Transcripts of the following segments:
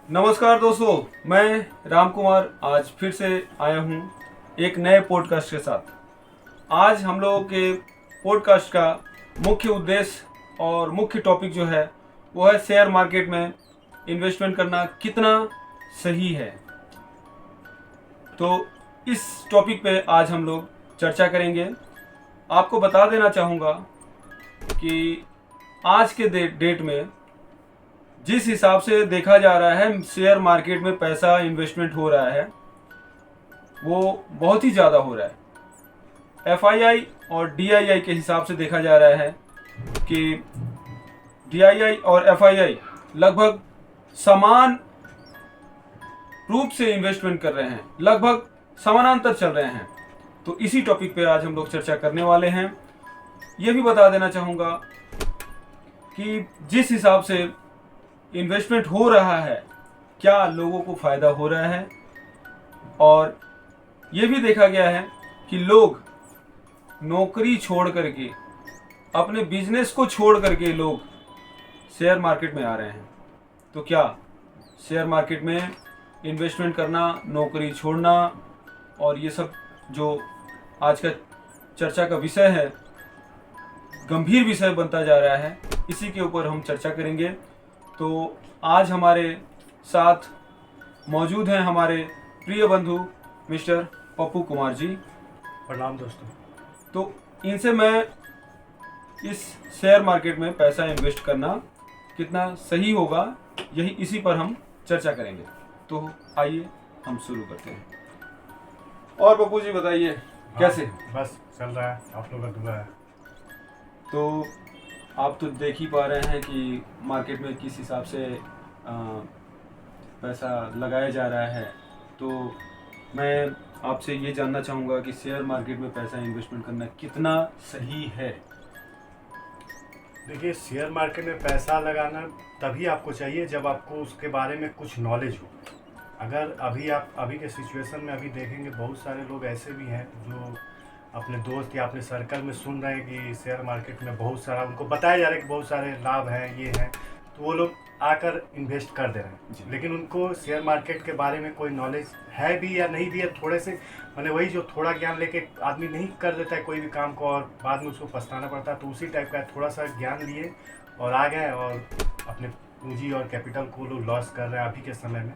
नमस्कार दोस्तों, मैं राम कुमार आज फिर से आया हूँ एक नए पॉडकास्ट के साथ। आज हम लोगों के पॉडकास्ट का मुख्य उद्देश्य और मुख्य टॉपिक जो है वो है शेयर मार्केट में इन्वेस्टमेंट करना कितना सही है। तो इस टॉपिक पे आज हम लोग चर्चा करेंगे। आपको बता देना चाहूँगा कि आज के डेट में जिस हिसाब से देखा जा रहा है शेयर मार्केट में पैसा इन्वेस्टमेंट हो रहा है वो बहुत ही ज़्यादा हो रहा है। एफआईआई और डीआईआई के हिसाब से देखा जा रहा है कि डीआईआई और एफआईआई लगभग समान रूप से इन्वेस्टमेंट कर रहे हैं, लगभग समानांतर चल रहे हैं। तो इसी टॉपिक पे आज हम लोग चर्चा करने वाले हैं। ये भी बता देना चाहूँगा कि जिस हिसाब से इन्वेस्टमेंट हो रहा है क्या लोगों को फ़ायदा हो रहा है, और ये भी देखा गया है कि लोग नौकरी छोड़ करके अपने बिजनेस को छोड़ करके लोग शेयर मार्केट में आ रहे हैं। तो क्या शेयर मार्केट में इन्वेस्टमेंट करना, नौकरी छोड़ना और ये सब जो आज का चर्चा का विषय है, गंभीर विषय बनता जा रहा है, इसी के ऊपर हम चर्चा करेंगे। तो आज हमारे साथ मौजूद हैं हमारे प्रिय बंधु मिस्टर पप्पू कुमार जी। प्रणाम दोस्तों। तो इनसे मैं इस शेयर मार्केट में पैसा इन्वेस्ट करना कितना सही होगा, यही इसी पर हम चर्चा करेंगे। तो आइए हम शुरू करते हैं। और पप्पू जी बताइए कैसे? बस चल रहा है, आप लोग का दुआ है। तो आप तो देख ही पा रहे हैं कि मार्केट में किस हिसाब से पैसा लगाया जा रहा है। तो मैं आपसे ये जानना चाहूँगा कि शेयर मार्केट में पैसा इन्वेस्टमेंट करना कितना सही है। देखिए, शेयर मार्केट में पैसा लगाना तभी आपको चाहिए जब आपको उसके बारे में कुछ नॉलेज हो। अगर अभी के सिचुएशन में अभी देखेंगे, बहुत सारे लोग ऐसे भी हैं जो अपने दोस्त या अपने सर्कल में सुन रहे हैं कि शेयर मार्केट में बहुत सारा, उनको बताया जा रहा है कि बहुत सारे लाभ हैं, ये हैं, तो वो लोग आकर इन्वेस्ट कर दे रहे हैं। लेकिन उनको शेयर मार्केट के बारे में कोई नॉलेज है भी या नहीं भी है, थोड़े से मैंने वही जो थोड़ा ज्ञान लेके आदमी नहीं कर देता है कोई भी काम को और बाद में उसको पछताना पड़ता है, तो उसी टाइप का थोड़ा सा ज्ञान लिए और आ गए और अपने पूंजी और कैपिटल को लोग लॉस कर रहे हैं अभी के समय में।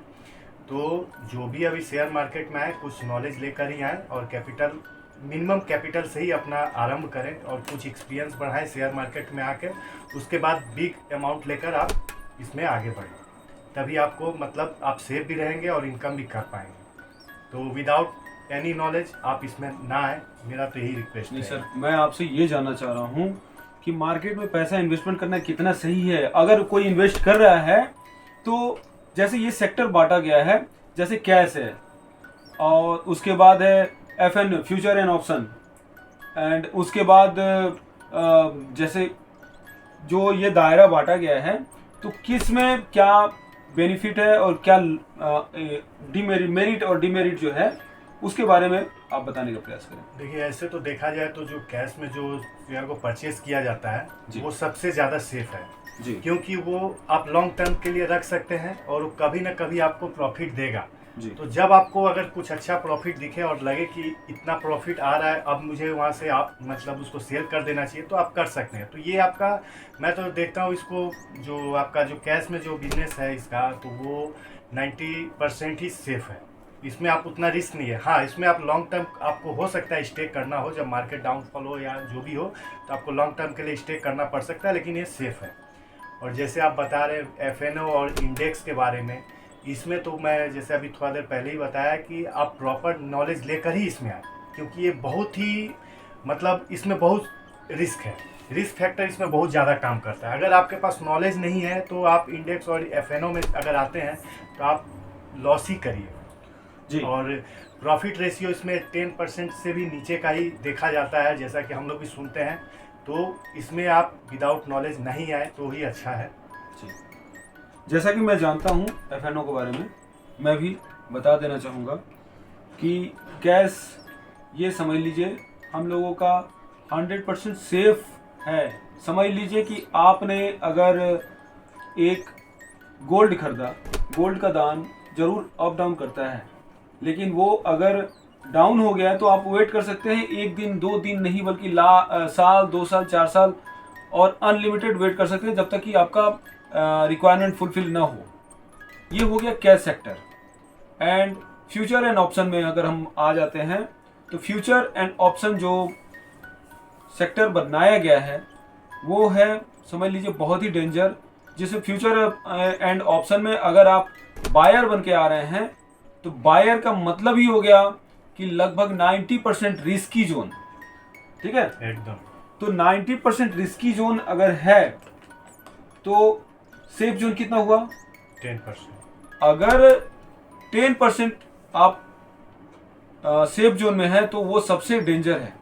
तो जो भी अभी शेयर मार्केट में आए, कुछ नॉलेज लेकर ही आए और कैपिटल, मिनिमम कैपिटल से ही अपना आरंभ करें और कुछ एक्सपीरियंस बढ़ाएं शेयर मार्केट में आके। उसके बाद बिग अमाउंट लेकर आप इसमें आगे बढ़ें, तभी आपको मतलब आप सेफ भी रहेंगे और इनकम भी कर पाएंगे। तो विदाउट एनी नॉलेज आप इसमें ना आए, मेरा तो यही रिक्वेस्ट है। नहीं सर, मैं आपसे ये जानना चाह रहा हूँ कि मार्केट में पैसा इन्वेस्टमेंट करना कितना सही है। अगर कोई इन्वेस्ट कर रहा है तो जैसे ये सेक्टर बांटा गया है, जैसे कैश है और उसके बाद है FN future and option, and उसके बाद जैसे जो ये दायरा बांटा गया है, तो किस में क्या बेनिफिट है और क्या मेरिट और डिमेरिट जो है उसके बारे में आप बताने का प्रयास करें। देखिए, ऐसे तो देखा जाए तो जो कैश में जो शेयर को परचेज किया जाता है वो सबसे ज़्यादा सेफ है जी, क्योंकि वो आप लॉन्ग टर्म के लिए रख सकते हैं और वो कभी ना कभी आपको प्रॉफिट देगा जी। तो जब आपको अगर कुछ अच्छा प्रॉफिट दिखे और लगे कि इतना प्रॉफिट आ रहा है, अब मुझे वहाँ से आप मतलब उसको सेल कर देना चाहिए, तो आप कर सकते हैं। तो ये आपका, मैं तो देखता हूँ इसको, जो आपका जो कैश में जो बिजनेस है इसका, तो वो 90% ही सेफ है। इसमें आप उतना रिस्क नहीं है। हाँ, इसमें आप लॉन्ग टर्म आपको हो सकता है स्टे करना हो, जब मार्केट डाउनफॉल हो या जो भी हो, तो आपको लॉन्ग टर्म के लिए स्टे करना पड़ सकता है, लेकिन ये सेफ है। और जैसे आप बता रहे FNO और इंडेक्स के बारे में, इसमें तो मैं जैसे अभी थोड़ा देर पहले ही बताया कि आप प्रॉपर नॉलेज लेकर ही इसमें आए, क्योंकि ये बहुत ही मतलब इसमें बहुत रिस्क है, रिस्क फैक्टर इसमें बहुत ज़्यादा काम करता है। अगर आपके पास नॉलेज नहीं है तो आप इंडेक्स और FNO में अगर आते हैं तो आप लॉस ही करिए जी। और प्रॉफिट रेशियो इसमें 10% से भी नीचे का ही देखा जाता है, जैसा कि हम लोग भी सुनते हैं। तो इसमें आप विदाउट नॉलेज नहीं आए तो ही अच्छा है जी। जैसा कि मैं जानता हूँ FNO के बारे में, मैं भी बता देना चाहूँगा कि कैश ये समझ लीजिए हम लोगों का 100% सेफ है। समझ लीजिए कि आपने अगर एक गोल्ड खरीदा गोल्ड का दाम जरूर अप डाउन करता है, लेकिन वो अगर डाउन हो गया तो आप वेट कर सकते हैं, एक दिन 2 दिन नहीं बल्कि साल 2 साल 4 साल और अनलिमिटेड वेट कर सकते हैं जब तक कि आपका रिक्वायरमेंट फुलफिल ना हो। ये हो गया cash sector. And future and option में अगर हम आ जाते हैं तो फ्यूचर एंड ऑप्शन जो सेक्टर बनाया गया है वो है, समझ लीजिए, बहुत ही डेंजर। जिसमें फ्यूचर एंड ऑप्शन में अगर आप बायर बन के आ रहे हैं तो बायर का मतलब ही हो गया कि लगभग 90% रिस्की जोन। ठीक है, एकदम। तो 90% रिस्की जोन अगर है तो सेफ जोन कितना हुआ? 10%। अगर 10% आप सेफ जोन में है तो वो सबसे डेंजर है।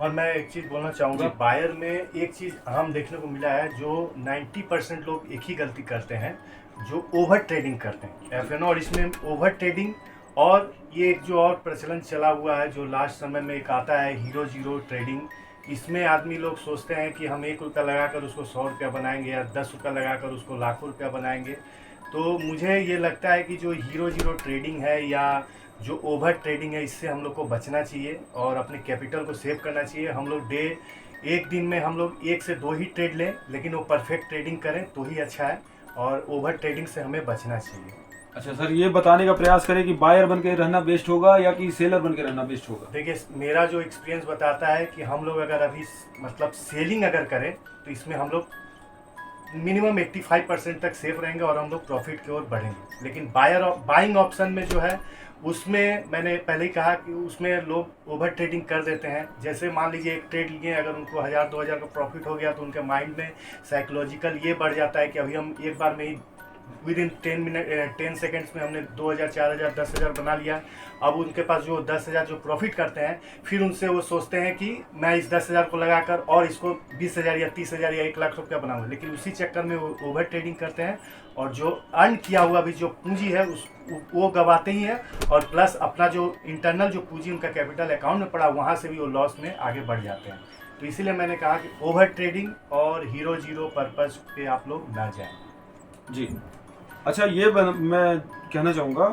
और मैं एक चीज़ बोलना चाहूँगा, जी। बायर में एक चीज़ अहम देखने को मिला है, जो 90% लोग एक ही गलती करते हैं, जो ओवर ट्रेडिंग करते हैं एफ और इसमें ओवर ट्रेडिंग। और ये एक जो और प्रचलन चला हुआ है जो लास्ट समय में एक आता है, हीरो जीरो ट्रेडिंग। इसमें आदमी लोग सोचते हैं कि हम 1 रुपया लगाकर उसको 100 रुपया बनाएंगे या 10 रुपया लगाकर उसको लाखों रुपया बनाएंगे। तो मुझे ये लगता है कि जो हीरो जीरो ट्रेडिंग है या जो ओवर ट्रेडिंग है, इससे हम लोग को बचना चाहिए और अपने कैपिटल को सेव करना चाहिए। हम लोग एक दिन में हम लोग 1 से 2 ही ट्रेड लें, लेकिन वो परफेक्ट ट्रेडिंग करें तो ही अच्छा है, और ओवर ट्रेडिंग से हमें बचना चाहिए। अच्छा सर, ये बताने का प्रयास करें कि बायर बन के रहना बेस्ट होगा या कि सेलर बन के रहना बेस्ट होगा? देखिए, मेरा जो एक्सपीरियंस बताता है कि हम लोग अगर अभी मतलब सेलिंग अगर करें तो इसमें हम लोग मिनिमम 85% तक सेफ रहेंगे और हम लोग प्रॉफिट की ओर बढ़ेंगे। लेकिन बाइंग ऑप्शन में जो है, उसमें मैंने पहले ही कहा कि उसमें लोग ओवर ट्रेडिंग कर देते हैं। जैसे मान लीजिए एक ट्रेड लिए, अगर उनको 1000-2000 का प्रॉफिट हो गया तो उनके माइंड में साइकोलॉजिकल ये बढ़ जाता है कि अभी हम एक बार में ही विद इन 10 सेकेंड्स में हमने 2000, 4000, 10,000 बना लिया। अब उनके पास जो 10,000 जो प्रॉफिट करते हैं, फिर उनसे वो सोचते हैं कि मैं इस 10,000 को लगाकर और इसको 20,000 या 30,000 या 1 लाख रुपया बनाऊँ। लेकिन उसी चक्कर में वो ओवर ट्रेडिंग करते हैं और जो अर्न किया हुआ भी जो पूंजी है वो गवाते ही है, और प्लस अपना जो इंटरनल जो पूंजी उनका कैपिटल अकाउंट में पड़ा, वहाँ से भी वो लॉस में आगे बढ़ जाते हैं। तो इसीलिए मैंने कहा कि ओवर ट्रेडिंग और हीरो जीरो पर्पज़ पे आप लोग ना जाएं। जी। अच्छा, मैं कहना चाहूँगा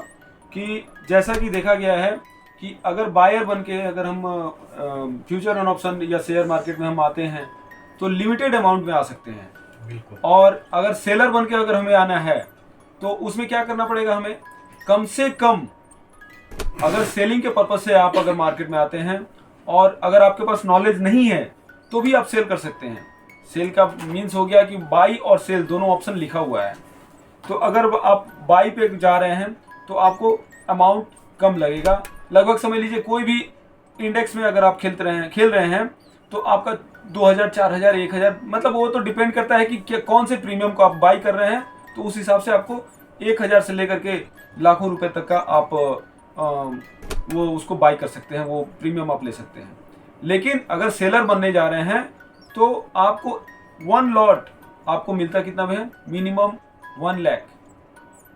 कि जैसा कि देखा गया है कि अगर बायर बन के अगर हम फ्यूचर एंड ऑप्शन या शेयर मार्केट में हम आते हैं तो लिमिटेड अमाउंट में आ सकते हैं। बिल्कुल। और अगर सेलर बन के अगर हमें आना है तो उसमें क्या करना पड़ेगा हमें? कम से कम, अगर सेलिंग के पर्पज से आप अगर मार्केट में आते हैं और अगर आपके पास नॉलेज नहीं है तो भी आप सेल कर सकते हैं। सेल का मीन्स हो गया कि बाई और सेल दोनों ऑप्शन लिखा हुआ है। तो अगर आप बाई पे जा रहे हैं तो आपको अमाउंट कम लगेगा। लगभग समझ लीजिए कोई भी इंडेक्स में अगर आप खेल रहे हैं तो आपका 2000, 4000, 1000, मतलब वो तो डिपेंड करता है कि कौन से प्रीमियम को आप बाई कर रहे हैं। तो उस हिसाब से आपको 1000 से लेकर के लाखों रुपए तक का आप वो उसको बाई कर सकते हैं, वो प्रीमियम आप ले सकते हैं। लेकिन अगर सेलर बनने जा रहे हैं तो आपको 1 लॉट आपको मिलता कितना में है? मिनिमम 1 लाख।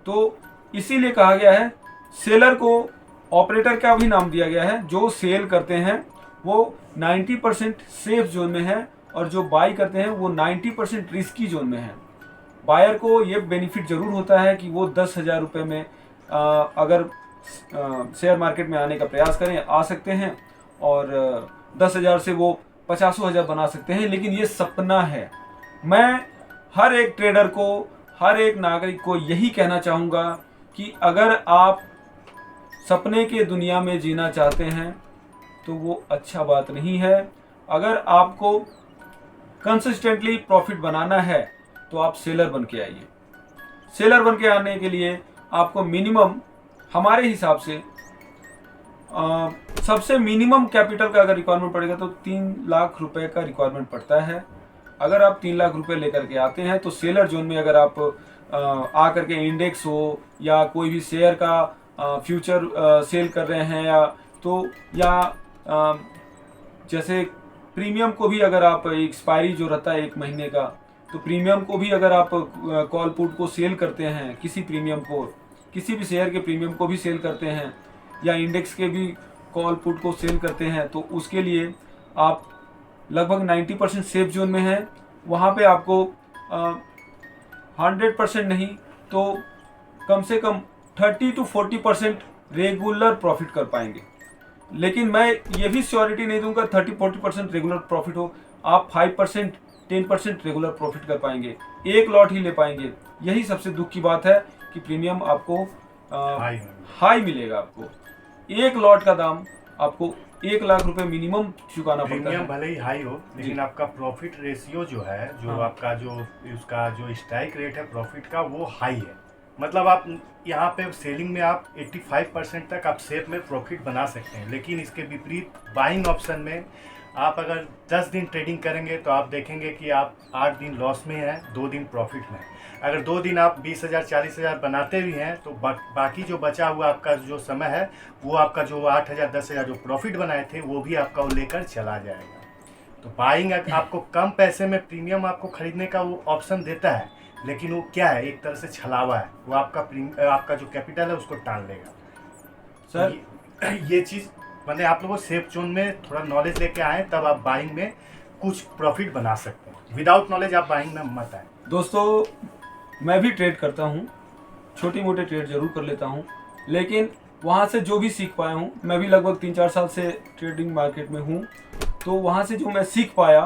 तो इसीलिए कहा गया है, सेलर को ऑपरेटर का भी नाम दिया गया है। जो सेल करते हैं वो 90% सेफ जोन में है और जो बाई करते हैं वो 90% रिस्की जोन में है। बायर को ये बेनिफिट जरूर होता है कि वो 10,000 रुपये में अगर शेयर मार्केट में आने का प्रयास करें, आ सकते हैं और 10,000 से वो 50,000 बना सकते हैं। लेकिन ये सपना है। मैं हर एक ट्रेडर को, हर एक नागरिक को यही कहना चाहूँगा कि अगर आप सपने के दुनिया में जीना चाहते हैं तो वो अच्छा बात नहीं है। अगर आपको कंसिस्टेंटली प्रॉफिट बनाना है तो आप सेलर बन के आइए। सेलर बन के आने के लिए आपको मिनिमम, हमारे हिसाब से सबसे मिनिमम कैपिटल का अगर रिक्वायरमेंट पड़ेगा तो 3 लाख रुपए का रिक्वायरमेंट पड़ता है। अगर आप 3 लाख रुपए लेकर के आते हैं तो सेलर जोन में अगर आप आकर के इंडेक्स हो या कोई भी शेयर का फ्यूचर सेल कर रहे हैं या जैसे प्रीमियम को भी अगर आप एक्सपायरी जो रहता है 1 महीने का, तो प्रीमियम को भी अगर आप कॉल पुट को सेल करते हैं, किसी प्रीमियम को, किसी भी शेयर के प्रीमियम को भी सेल करते हैं या इंडेक्स के भी कॉल पुट को सेल करते हैं, तो उसके लिए आप लगभग 90% सेफ जोन में हैं। वहाँ पे आपको 100% नहीं तो कम से कम 30 to 40% रेगुलर प्रॉफिट कर पाएंगे। लेकिन मैं ये भी श्योरिटी नहीं दूंगा 30-40% रेगुलर प्रॉफिट हो। आप 5% 10% रेगुलर प्रॉफिट कर पाएंगे, एक लॉट ही ले पाएंगे। यही सबसे दुख की बात है कि प्रीमियम आपको हाई मिलेगा। आपको एक लॉट का दाम आपको 1 लाख रुपए मिनिमम चुकाना पड़ता प्रीमियम है। भले ही हाई हो, लेकिन आपका प्रॉफिट रेशियो जो है, जो हाँ। आपका जो उसका जो स्ट्राइक रेट है प्रॉफिट का, वो हाई है। मतलब आप यहाँ पे सेलिंग में आप 85% तक आप सेफ में प्रॉफिट बना सकते हैं। लेकिन इसके विपरीत बाइंग ऑप्शन में आप अगर 10 दिन ट्रेडिंग करेंगे तो आप देखेंगे कि आप 8 दिन लॉस में हैं, 2 दिन प्रॉफिट में। अगर 2 दिन आप 20,000 40,000 बनाते भी हैं तो बाकी जो बचा हुआ आपका जो समय है, वो आपका जो 8,000 10,000 जो प्रॉफिट बनाए थे वो भी आपका वो लेकर चला जाएगा। तो बाइंग आपको कम पैसे में प्रीमियम आपको खरीदने का वो ऑप्शन देता है, लेकिन वो क्या है, एक तरह से छलावा है। वो आपका जो कैपिटल है उसको टाल लेगा। सर ये चीज़ मैंने आप लोगों को सेफ जोन में थोड़ा नॉलेज लेके आए, तब आप बाइंग में कुछ प्रॉफिट बना सकते हैं। विदाउट नॉलेज आप बाइंग में मत आए। दोस्तों, मैं भी ट्रेड करता हूँ, छोटी मोटे ट्रेड जरूर कर लेता हूँ, लेकिन वहाँ से जो भी सीख पाया हूँ, मैं भी लगभग 3-4 साल से ट्रेडिंग मार्केट में हूँ, तो वहाँ से जो मैं सीख पाया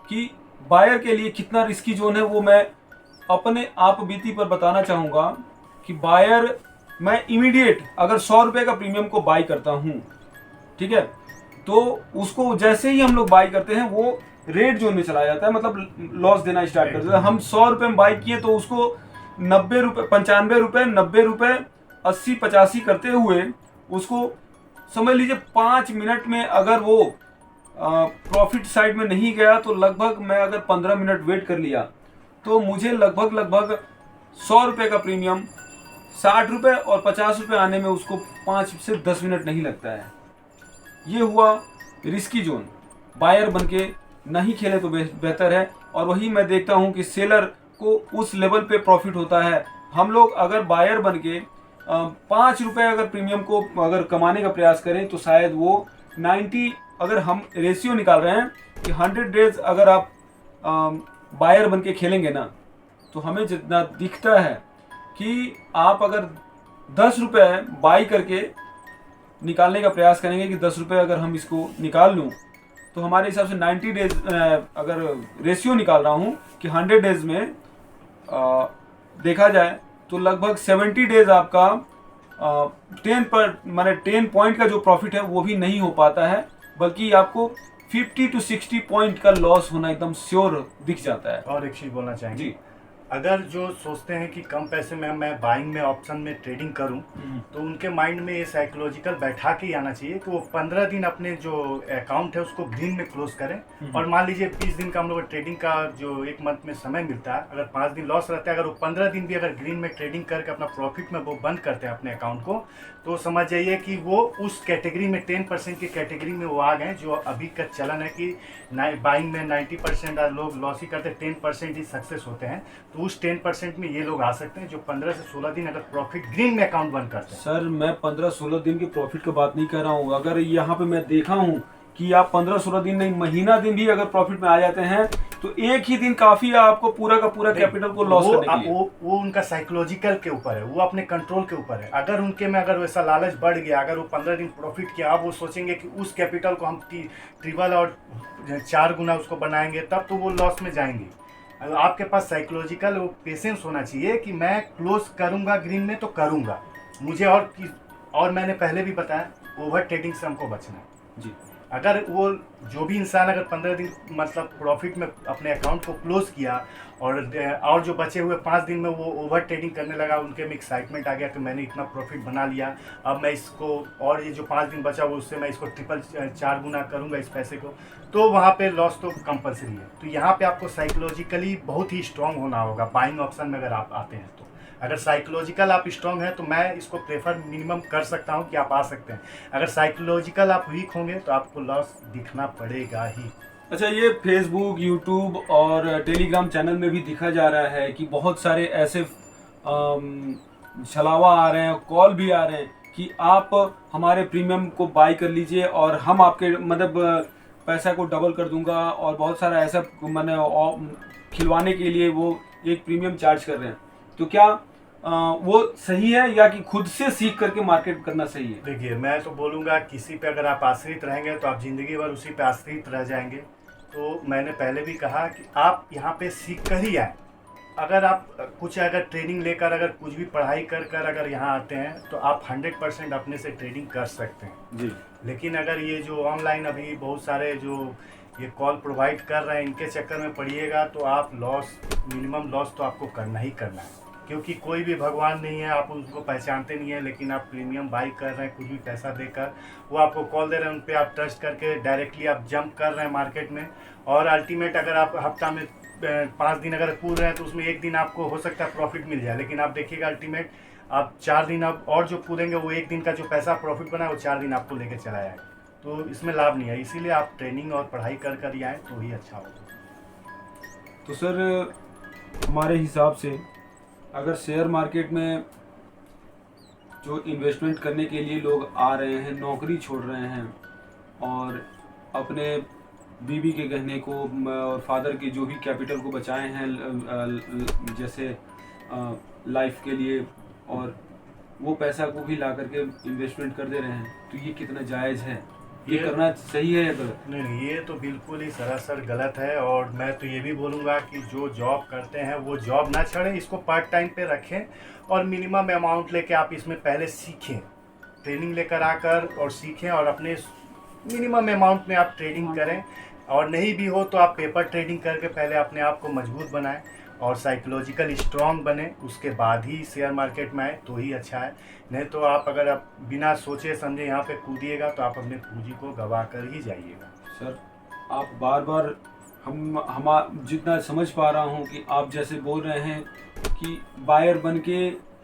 कि बायर के लिए कितना रिस्की जोन है, वो मैं अपने आप बीती पर बताना चाहूँगा। कि बायर मैं इमीडिएट अगर 100 रुपये का प्रीमियम को बाई करता हूँ, ठीक है, तो उसको जैसे ही हम लोग बाई करते हैं वो रेड जोन में चला जाता है, मतलब लॉस देना स्टार्ट कर देता है। हम 100 रुपये में बाई किए तो उसको 90 रुपये 95 रुपये 90 रुपये 80-85 करते हुए उसको समझ लीजिए 5 मिनट में अगर वो प्रॉफिट साइड में नहीं गया तो लगभग मैं अगर 15 मिनट वेट कर लिया तो मुझे लगभग 100 रुपये का प्रीमियम 60 रुपये और 50 रुपये आने में उसको 5 से 10 मिनट नहीं लगता है। ये हुआ रिस्की जोन। बायर बनके नहीं खेले तो बेहतर है। और वही मैं देखता हूँ कि सेलर को उस लेवल पे प्रॉफिट होता है। हम लोग अगर बायर बनके 5 रुपये अगर प्रीमियम को अगर कमाने का प्रयास करें तो शायद वो 90, अगर हम रेशियो निकाल रहे हैं कि 100 डेज अगर आप बायर बनके खेलेंगे ना, तो हमें जितना दिखता है कि आप अगर 10 रुपये बाई करके निकालने का प्रयास करेंगे कि 10 रुपये अगर हम इसको निकाल लूँ, तो हमारे हिसाब से 90 डेज अगर रेशियो निकाल रहा हूँ कि 100 डेज में देखा जाए तो लगभग 70 डेज आपका 10 पॉइंट का जो प्रॉफिट है वो भी नहीं हो पाता है, बल्कि आपको 50 to 60 पॉइंट का लॉस होना एकदम श्योर दिख जाता है। और एक चीज़ बोलना चाहेंगे जी, अगर जो सोचते हैं कि कम पैसे में मैं बाइंग में ऑप्शन में ट्रेडिंग करूं, तो उनके माइंड में ये साइकोलॉजिकल बैठा के ही आना चाहिए कि वो 15 दिन अपने जो अकाउंट है उसको ग्रीन में क्लोज करें। और मान लीजिए 20 दिन का हम लोग ट्रेडिंग का जो 1 मंथ में समय मिलता है, अगर 5 दिन लॉस रहता है, अगर वो 15 दिन भी अगर ग्रीन में ट्रेडिंग करके अपना प्रॉफिट में वो बंद करते हैं अपने अकाउंट को, तो समझ जाइए कि वो उस कैटेगरी में 10% की कैटेगरी में वो आ गए। जो अभी का चलन है कि बाइंग में 90% लोग लॉस ही करते हैं, 10% ही सक्सेस होते हैं। तो उस 10% में ये लोग आ सकते हैं जो 15 से 16 दिन अगर प्रॉफिट ग्रीन में अकाउंट बंद करते हैं। सर मैं 15-16 दिन के प्रॉफिट की बात नहीं कर रहा हूँ। अगर यहाँ पे मैं देखा हूँ कि आप 15-16 दिन नहीं, महीना दिन भी अगर प्रॉफिट में आ जाते हैं तो एक ही दिन काफी है आपको पूरा का पूरा कैपिटल को लॉस करने के लिए। वो उनका साइकोलॉजिकल के ऊपर है, वो अपने कंट्रोल के ऊपर है। अगर उनके में अगर वैसा लालच बढ़ गया, अगर वो 15 दिन प्रॉफिट किया, अब वो सोचेंगे कि उस कैपिटल को हम ट्रिपल और 4 गुना उसको बनाएंगे, तब तो वो लॉस में जाएंगे। आपके पास साइकोलॉजिकल वो पेशेंस होना चाहिए कि मैं क्लोज करूंगा ग्रीन में तो करूंगा मुझे। और मैंने पहले भी बताया, ओवर ट्रेडिंग से हमको बचना है जी। अगर वो जो भी इंसान अगर 15 दिन मतलब प्रॉफिट में अपने अकाउंट को क्लोज किया और जो बचे हुए 5 दिन में वो ओवर ट्रेडिंग करने लगा, उनके में एक्साइटमेंट आ गया कि मैंने इतना प्रॉफिट बना लिया, अब मैं इसको और ये जो 5 दिन बचा वो उससे मैं इसको ट्रिपल 4 गुना करूंगा इस पैसे को, तो वहाँ पे लॉस तो कंपलसरी है। तो यहाँ पे आपको साइकोलॉजिकली बहुत ही स्ट्रांग होना होगा बाइंग ऑप्शन में अगर आप आते हैं तो। अगर साइकोलॉजिकल आप स्ट्रांग हैं तो मैं इसको प्रेफर मिनिमम कर सकता हूं कि आप आ सकते हैं। अगर साइकोलॉजिकल आप वीक होंगे तो आपको लॉस दिखना पड़ेगा ही। अच्छा, ये फेसबुक, यूट्यूब और टेलीग्राम चैनल में भी दिखा जा रहा है कि बहुत सारे ऐसे छलावा आ रहे हैं, कॉल भी आ रहे हैं कि आप हमारे प्रीमियम को बाई कर लीजिए और हम आपके मतलब पैसा को डबल कर दूंगा, और बहुत सारा ऐसा मैंने खिलवाने के लिए वो एक प्रीमियम चार्ज कर रहे हैं। तो क्या वो सही है या कि खुद से सीख करके मार्केट करना सही है? देखिए, मैं तो बोलूँगा किसी पे अगर आप आश्रित रहेंगे तो आप ज़िंदगी भर उसी पे आश्रित रह जाएंगे। तो मैंने पहले भी कहा कि आप यहाँ पे सीख कर ही आए। अगर आप कुछ अगर ट्रेनिंग लेकर अगर कुछ भी पढ़ाई कर कर अगर यहाँ आते हैं तो आप 100% अपने से ट्रेडिंग कर सकते हैं। जी। लेकिन अगर ये जो ऑनलाइन अभी बहुत सारे जो ये कॉल प्रोवाइड कर रहे हैं इनके चक्कर में पड़िएगा तो आप मिनिमम लॉस तो आपको करना ही करना है, क्योंकि कोई भी भगवान नहीं है, आप उनको पहचानते नहीं है, लेकिन आप प्रीमियम बाई कर रहे हैं कुछ भी पैसा देकर, वो आपको कॉल दे रहे हैं, उन पर आप ट्रस्ट करके डायरेक्टली आप जंप कर रहे हैं मार्केट में। और अल्टीमेट अगर आप हफ्ता में 5 दिन अगर कूद रहे हैं तो उसमें एक दिन आपको हो सकता है प्रॉफिट मिल जाए, लेकिन आप देखिएगा अल्टीमेट आप 4 दिन आप और जो कूदेंगे वो एक दिन का जो पैसा प्रॉफिट बना है वो 4 दिन आपको लेके चला जाएगा। तो इसमें लाभ नहीं है, इसीलिए आप ट्रेनिंग और पढ़ाई कर कर ही आए तो ही अच्छा होगा। तो सर हमारे हिसाब से अगर शेयर मार्केट में जो इन्वेस्टमेंट करने के लिए लोग आ रहे हैं, नौकरी छोड़ रहे हैं और अपने बीवी के गहने को और फादर के जो भी कैपिटल को बचाए हैं जैसे लाइफ के लिए, और वो पैसा को भी ला करके इन्वेस्टमेंट कर दे रहे हैं, तो ये कितना जायज़ है? ये करना सही है या गलत? नहीं, ये तो बिल्कुल ही सरासर गलत है। और मैं तो ये भी बोलूँगा कि जो जॉब करते हैं वो जॉब ना छोड़ें, इसको पार्ट टाइम पे रखें और मिनिमम अमाउंट लेके आप इसमें पहले सीखें, ट्रेनिंग लेकर आकर और सीखें और अपने मिनिमम अमाउंट में आप ट्रेडिंग करें। और नहीं भी हो तो आप पेपर ट्रेडिंग करके पहले अपने आप को मजबूत बनाएं और साइकोलॉजिकल स्ट्रॉन्ग बने, उसके बाद ही शेयर मार्केट में आए तो ही अच्छा है। नहीं तो आप अगर आप बिना सोचे समझे यहाँ पे कूदिएगा तो आप अपने पूंजी को गवा कर ही जाइएगा। सर आप बार बार हम जितना समझ पा रहा हूँ कि आप जैसे बोल रहे हैं कि बायर बन के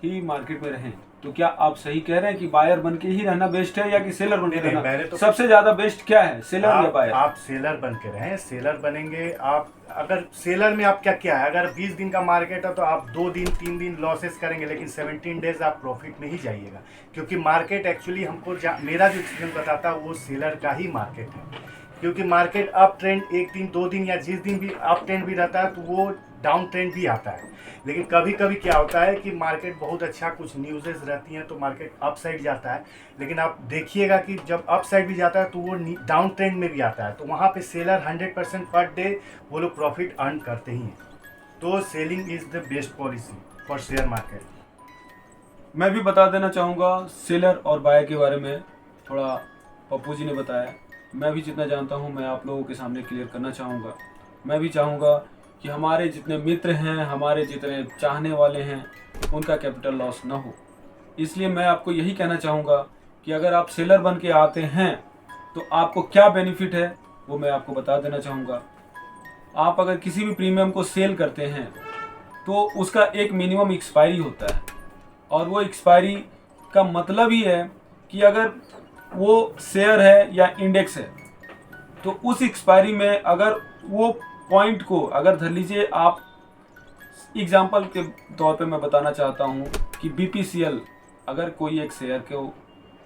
ही मार्केट में रहें, तो क्या आप सही कह रहे हैं कि बायर बन के ही रहना बेस्ट है या कि सेलर बन के रहना? तो सबसे ज्यादा बेस्ट क्या है, सेलर या बायर? आप सेलर बन के रहें, सेलर बनेंगे आप। अगर सेलर में आप क्या है, अगर 20 दिन का मार्केट है तो आप 2 दिन 3 दिन लॉसेस करेंगे, लेकिन 17 डेज आप प्रॉफिट में ही जाइएगा, क्योंकि मार्केट एक्चुअली हमको मेरा जो एक्सपीरियंस बताता है वो सेलर का ही मार्केट है। क्योंकि मार्केट अप ट्रेंड 1 दिन 2 दिन या जिस दिन भी अप ट्रेंड भी रहता है तो वो डाउन ट्रेंड भी आता है। लेकिन कभी कभी क्या होता है कि मार्केट बहुत अच्छा, कुछ न्यूज़ेस रहती हैं तो मार्केट अप साइड जाता है, लेकिन आप देखिएगा कि जब अप साइड भी जाता है तो वो डाउन ट्रेंड में भी आता है, तो वहाँ पे सेलर 100% पर डे वो लोग प्रॉफिट अर्न करते ही हैं। तो selling is the best policy for share market. मैं भी बता देना चाहूँगा सेलर और बायर के बारे में, थोड़ा पप्पू जी ने बताया, मैं भी जितना जानता हूँ मैं आप लोगों के सामने क्लियर करना चाहूँगा। मैं भी चाहूँगा कि हमारे जितने मित्र हैं, हमारे जितने चाहने वाले हैं, उनका कैपिटल लॉस ना हो। इसलिए मैं आपको यही कहना चाहूँगा कि अगर आप सेलर बन के आते हैं तो आपको क्या बेनिफिट है वो मैं आपको बता देना चाहूँगा। आप अगर किसी भी प्रीमियम को सेल करते हैं तो उसका एक मिनिमम एक्सपायरी होता है, और वो एक्सपायरी का मतलब ही है कि अगर वो शेयर है या इंडेक्स है तो उस एक्सपायरी में अगर वो पॉइंट को अगर धर लीजिए, आप एग्जांपल के तौर पे मैं बताना चाहता हूँ कि BPCL, अगर कोई एक शेयर को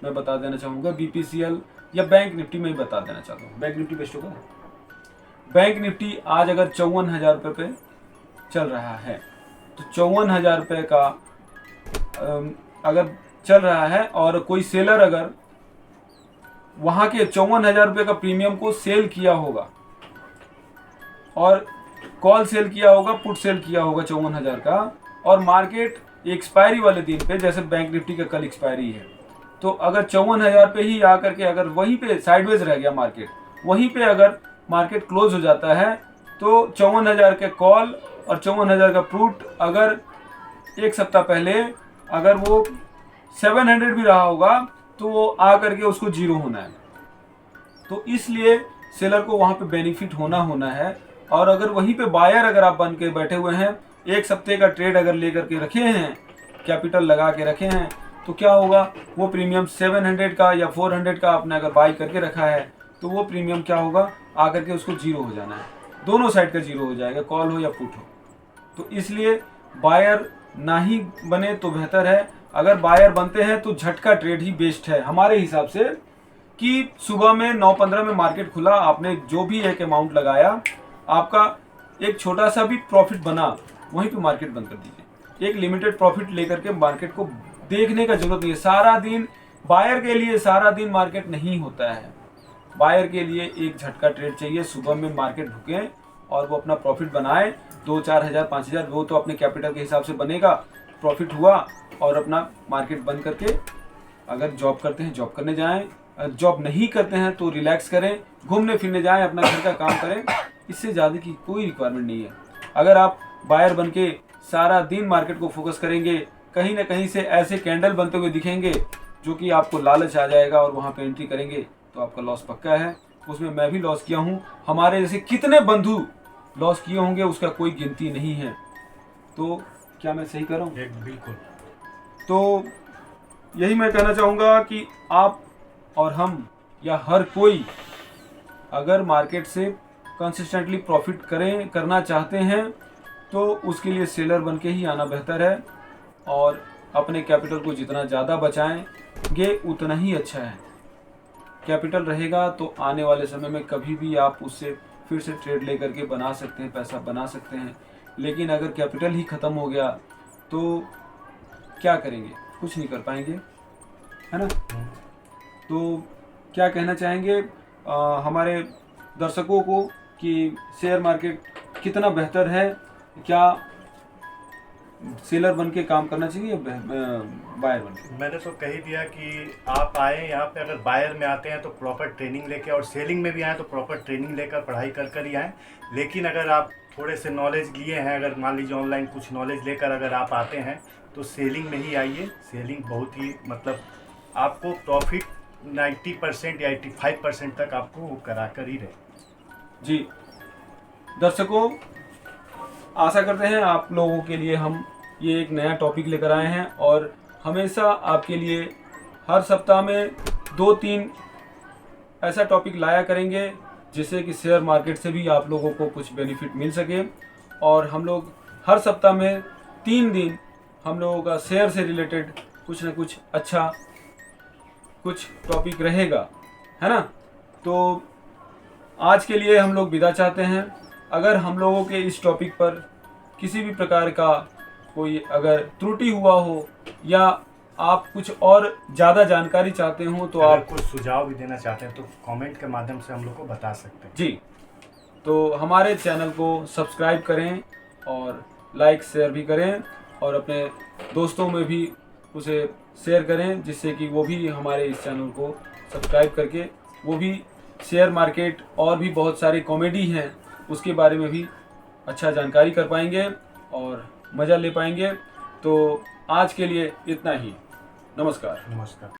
मैं बता देना चाहूँगा, BPCL या बैंक निफ्टी में ही बता देना चाहता हूँ, बैंक निफ्टी बेस्ट होगा। बैंक निफ्टी आज अगर 54,000 रुपये पे चल रहा है तो 54,000 रुपये का अगर चल रहा है और कोई सेलर अगर वहाँ के 54,000 रुपये का प्रीमियम को सेल किया होगा और कॉल सेल किया होगा, पुट सेल किया होगा 54,000 का, और मार्केट एक्सपायरी वाले दिन पे, जैसे बैंक निफ्टी का कल एक्सपायरी है, तो अगर 54,000 पे ही आकर के अगर वहीं पे साइडवेज रह गया मार्केट, वहीं पे अगर मार्केट क्लोज हो जाता है तो 54,000 के कॉल और 54,000 का पुट अगर एक सप्ताह पहले अगर वो 700 भी रहा होगा तो वो आकर के उसको जीरो होना है। तो इसलिए सेलर को वहाँ पे बेनिफिट होना है। और अगर वहीं पे बायर अगर आप बन के बैठे हुए हैं, एक सप्ते का ट्रेड अगर लेकर के रखे हैं, कैपिटल लगा के रखे हैं, तो क्या होगा, वो प्रीमियम 700 का या 400 का आपने अगर बाई करके रखा है तो वो प्रीमियम क्या होगा, आकर के उसको जीरो हो जाना है, दोनों साइड का जीरो हो जाएगा, कॉल हो या पुट हो। तो इसलिए बायर ना ही बने तो बेहतर है। अगर बायर बनते हैं तो झटका ट्रेड ही बेस्ट है हमारे हिसाब से, कि सुबह में 9:15 में मार्केट खुला, आपने जो भी एक अमाउंट लगाया, आपका एक छोटा सा भी प्रॉफिट बना, वहीं पे मार्केट बंद कर दीजिए। एक लिमिटेड प्रॉफिट लेकर के मार्केट को देखने का जरूरत नहीं है। सारा दिन बायर के लिए सारा दिन मार्केट नहीं होता है। बायर के लिए एक झटका ट्रेड चाहिए, सुबह में मार्केट ढुके और वो अपना प्रॉफिट बनाए, 2-4 हज़ार 5 हज़ार, वो तो अपने कैपिटल के हिसाब से बनेगा, प्रॉफिट हुआ और अपना मार्केट बंद करके अगर जॉब करते हैं जॉब करने जाएं, जॉब नहीं करते हैं तो रिलैक्स करें, घूमने फिरने जाएं, अपना घर का काम करें। इससे ज़्यादा की कोई रिक्वायरमेंट नहीं है। अगर आप बायर बन के सारा दिन मार्केट को फोकस करेंगे, कहीं ना कहीं से ऐसे कैंडल बनते हुए दिखेंगे जो कि आपको लालच आ जाएगा और वहाँ पे एंट्री करेंगे तो आपका लॉस पक्का है। उसमें मैं भी लॉस किया हूँ, हमारे जैसे कितने बंधु लॉस किए होंगे उसका कोई गिनती नहीं है। तो क्या मैं सही कर रहा हूँ? बिल्कुल। तो यही मैं कहना चाहूँगा कि आप और हम या हर कोई अगर मार्केट से कंसिस्टेंटली प्रॉफिट करना चाहते हैं तो उसके लिए सेलर बन के ही आना बेहतर है, और अपने कैपिटल को जितना ज़्यादा बचाएंगे उतना ही अच्छा है। कैपिटल रहेगा तो आने वाले समय में कभी भी आप उससे फिर से ट्रेड लेकर के बना सकते हैं, पैसा बना सकते हैं। लेकिन अगर कैपिटल ही ख़त्म हो गया तो क्या करेंगे? कुछ नहीं कर पाएंगे, है ना। तो क्या कहना चाहेंगे हमारे दर्शकों को कि शेयर मार्केट कितना बेहतर है? क्या सेलर बन के काम करना चाहिए या बायर बन के? मैंने तो कह ही दिया कि आप आए यहाँ पे, अगर बायर में आते हैं तो प्रॉपर ट्रेनिंग लेके, और सेलिंग में भी आए तो प्रॉपर ट्रेनिंग लेकर पढ़ाई कर कर ही आए। लेकिन अगर आप थोड़े से नॉलेज लिए हैं, अगर मान लीजिए ऑनलाइन कुछ नॉलेज लेकर अगर आप आते हैं तो सेलिंग में ही आइए। सेलिंग बहुत ही मतलब आपको प्रॉफिट 90% या 85% तक आपको वो करा कर ही रहे। जी दर्शकों, आशा करते हैं आप लोगों के लिए हम ये एक नया टॉपिक लेकर आए हैं और हमेशा आपके लिए हर सप्ताह में 2-3 ऐसा टॉपिक लाया करेंगे जिससे कि शेयर मार्केट से भी आप लोगों को कुछ बेनिफिट मिल सके। और हम लोग हर सप्ताह में 3 दिन हम लोगों का शेयर से रिलेटेड कुछ ना कुछ अच्छा कुछ टॉपिक रहेगा, है ना। तो आज के लिए हम लोग विदा चाहते हैं। अगर हम लोगों के इस टॉपिक पर किसी भी प्रकार का कोई अगर त्रुटि हुआ हो या आप कुछ और ज़्यादा जानकारी चाहते हो तो अगर आप कुछ सुझाव भी देना चाहते हैं तो कमेंट के माध्यम से हम लोग को बता सकते हैं। जी, तो हमारे चैनल को सब्सक्राइब करें और लाइक शेयर भी करें और अपने दोस्तों में भी उसे शेयर करें जिससे कि वो भी हमारे इस चैनल को सब्सक्राइब करके वो भी शेयर मार्केट और भी बहुत सारे कॉमेडी हैं उसके बारे में भी अच्छा जानकारी कर पाएंगे और मज़ा ले पाएंगे। तो आज के लिए इतना ही। नमस्कार। नमस्कार।